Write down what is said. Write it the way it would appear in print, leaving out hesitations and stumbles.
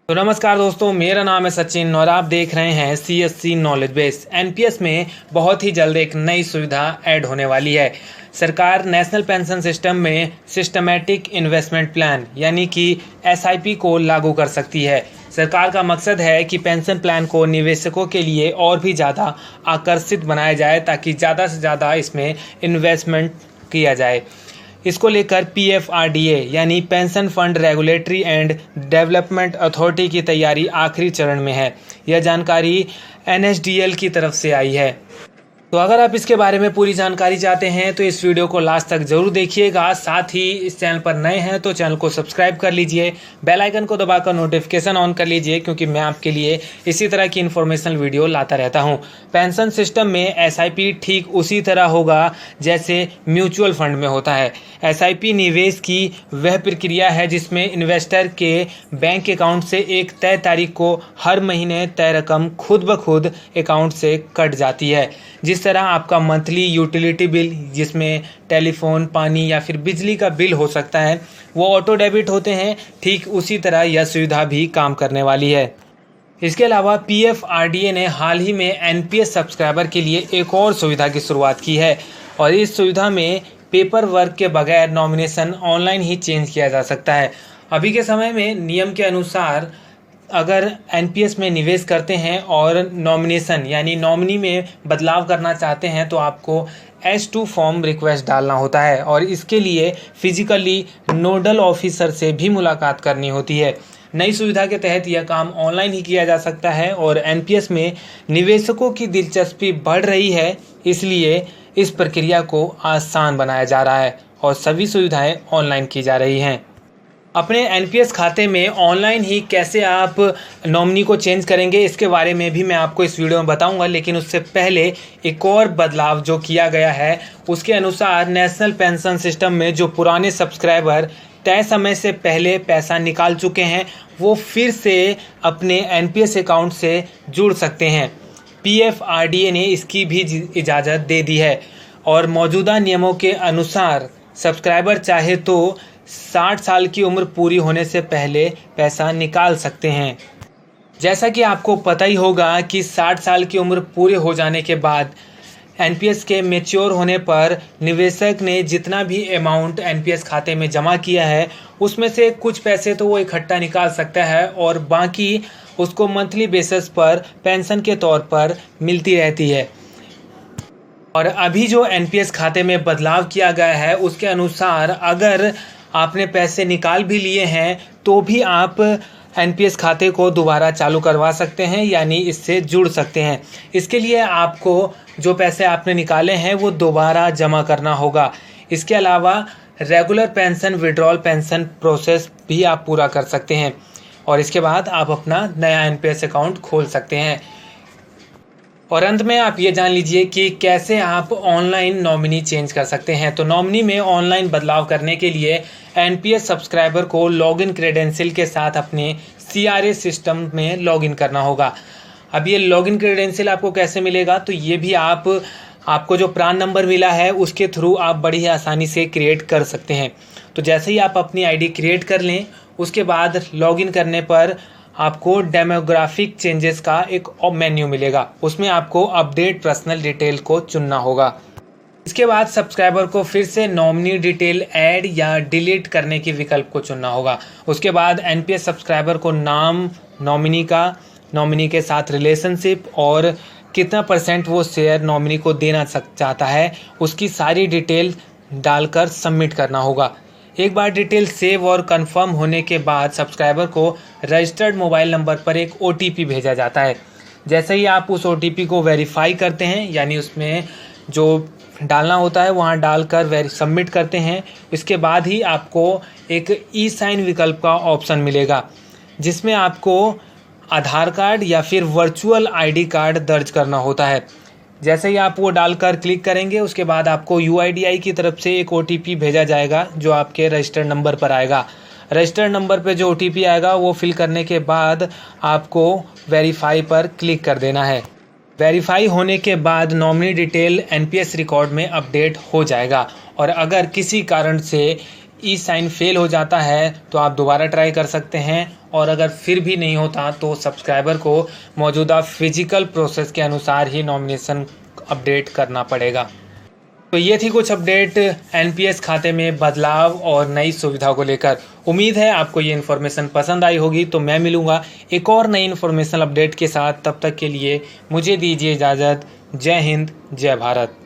तो नमस्कार दोस्तों, मेरा नाम है सचिन और आप देख रहे हैं CSC नॉलेज बेस। एनपीएस में बहुत ही जल्द एक नई सुविधा ऐड होने वाली है। सरकार नेशनल पेंशन सिस्टम में सिस्टमैटिक इन्वेस्टमेंट प्लान यानी कि SIP को लागू कर सकती है। सरकार का मकसद है कि पेंशन प्लान को निवेशकों के लिए और भी ज़्यादा आकर्षित बनाया जाए ताकि ज़्यादा से ज़्यादा इसमें इन्वेस्टमेंट किया जाए। इसको लेकर PFRDA यानी pension fund regulatory and development authority की तैयारी आखिरी चरण में है। यह जानकारी NSDL की तरफ से आई है। तो अगर आप इसके बारे में पूरी जानकारी चाहते हैं तो इस वीडियो को लास्ट तक जरूर देखिएगा। साथ ही इस चैनल पर नए हैं तो चैनल को सब्सक्राइब कर लीजिए, बेल आइकन को दबाकर नोटिफिकेशन ऑन कर लीजिए, क्योंकि मैं आपके लिए इसी तरह की इन्फॉर्मेशनल वीडियो लाता रहता हूं। पेंशन सिस्टम में SIP ठीक उसी तरह होगा जैसे म्यूचुअल फंड में होता है। SIP निवेश की वह प्रक्रिया है जिसमें इन्वेस्टर के बैंक अकाउंट से एक तय तारीख को हर महीने तय रकम खुद ब खुद अकाउंट से कट जाती है। जिस तरह आपका मंथली यूटिलिटी बिल, जिसमें टेलीफोन, पानी या फिर बिजली का बिल हो सकता है, वो ऑटो डेबिट होते हैं, ठीक उसी तरह यह सुविधा भी काम करने वाली है। इसके अलावा PFRDA ने हाल ही में NPS सब्सक्राइबर के लिए एक और सुविधा की शुरुआत की है और इस सुविधा में पेपर वर्क के बगैर नॉमिनेशन ऑनलाइन ही चेंज किया जा सकता है। अभी के समय में नियम के अनुसार अगर NPS में निवेश करते हैं और नॉमिनेशन यानी नॉमिनी में बदलाव करना चाहते हैं तो आपको S2 फॉर्म रिक्वेस्ट डालना होता है और इसके लिए फिजिकली नोडल ऑफिसर से भी मुलाकात करनी होती है। नई सुविधा के तहत यह काम ऑनलाइन ही किया जा सकता है और NPS में निवेशकों की दिलचस्पी बढ़ रही है, इसलिए इस प्रक्रिया को आसान बनाया जा रहा है और सभी सुविधाएं ऑनलाइन की जा रही हैं। अपने NPS खाते में ऑनलाइन ही कैसे आप नॉमिनी को चेंज करेंगे, इसके बारे में भी मैं आपको इस वीडियो में बताऊंगा। लेकिन उससे पहले एक और बदलाव जो किया गया है, उसके अनुसार नेशनल पेंशन सिस्टम में जो पुराने सब्सक्राइबर तय समय से पहले पैसा निकाल चुके हैं, वो फिर से अपने NPS अकाउंट से जुड़ सकते हैं। PFRDA ने इसकी भी इजाज़त दे दी है और मौजूदा नियमों के अनुसार सब्सक्राइबर चाहे तो 60 साल की उम्र पूरी होने से पहले पैसा निकाल सकते हैं। जैसा कि आपको पता ही होगा कि 60 साल की उम्र पूरे हो जाने के बाद NPS के मैच्योर होने पर निवेशक ने जितना भी अमाउंट NPS खाते में जमा किया है उसमें से कुछ पैसे तो वो इकट्ठा निकाल सकता है और बाकी उसको मंथली बेसिस पर पेंशन के तौर पर मिलती रहती है। और अभी जो NPS खाते में बदलाव किया गया है उसके अनुसार अगर आपने पैसे निकाल भी लिए हैं तो भी आप NPS खाते को दोबारा चालू करवा सकते हैं, यानी इससे जुड़ सकते हैं। इसके लिए आपको जो पैसे आपने निकाले हैं वो दोबारा जमा करना होगा। इसके अलावा regular pension withdrawal pension process भी आप पूरा कर सकते हैं और इसके बाद आप अपना नया NPS अकाउंट खोल सकते हैं। और अंत में आप ये जान लीजिए कि कैसे आप ऑनलाइन नॉमिनी चेंज कर सकते हैं। तो नॉमिनी में ऑनलाइन बदलाव करने के लिए NPS सब्सक्राइबर को लॉगिन क्रेडेंशियल के साथ अपने CRA सिस्टम में लॉगिन करना होगा। अब ये लॉगिन क्रेडेंशियल आपको कैसे मिलेगा, तो ये भी आपको जो प्रान नंबर मिला है उसके थ्रू आप बड़ी ही आसानी से क्रिएट कर सकते हैं। तो जैसे ही आप अपनी ID क्रिएट कर लें उसके बाद लॉगिन करने पर आपको डेमोग्राफिक चेंजेस का एक मेन्यू मिलेगा, उसमें आपको अपडेट पर्सनल डिटेल को चुनना होगा। इसके बाद सब्सक्राइबर को फिर से नॉमिनी डिटेल ऐड या डिलीट करने की विकल्प को चुनना होगा। उसके बाद NPS सब्सक्राइबर को नाम नॉमिनी का, नॉमिनी के साथ रिलेशनशिप और कितना % वो शेयर नॉमिनी को देना चाहता है, उसकी सारी डिटेल डालकर सबमिट करना होगा। एक बार डिटेल सेव और कंफर्म होने के बाद सब्सक्राइबर को रजिस्टर्ड मोबाइल नंबर पर एक OTP भेजा जाता है। जैसे ही आप उस OTP को वेरीफाई करते हैं, यानी उसमें जो डालना होता है वहाँ डालकर सबमिट करते हैं, इसके बाद ही आपको एक E-साइन विकल्प का ऑप्शन मिलेगा जिसमें आपको आधार कार्ड या फिर वर्चुअल ID कार्ड दर्ज करना होता है। जैसे ही आप वो डालकर क्लिक करेंगे उसके बाद आपको UIDAI की तरफ से एक OTP भेजा जाएगा जो आपके रजिस्टर्ड नंबर पर आएगा। रजिस्टर्ड नंबर पर जो OTP आएगा वो फिल करने के बाद आपको वेरीफाई पर क्लिक कर देना है। वेरीफाई होने के बाद नॉमिनी डिटेल NPS रिकॉर्ड में अपडेट हो जाएगा और अगर किसी कारण से ई साइन फेल हो जाता है तो आप दोबारा ट्राई कर सकते हैं और अगर फिर भी नहीं होता तो सब्सक्राइबर को मौजूदा फिजिकल प्रोसेस के अनुसार ही नॉमिनेशन अपडेट करना पड़ेगा। तो ये थी कुछ अपडेट एनपीएस खाते में बदलाव और नई सुविधा को लेकर। उम्मीद है आपको ये इन्फॉर्मेशन पसंद आई होगी। तो मैं मिलूँगा एक और नई इन्फॉर्मेशन अपडेट के साथ। तब तक के लिए मुझे दीजिए इजाज़त। जय हिंद, जय भारत।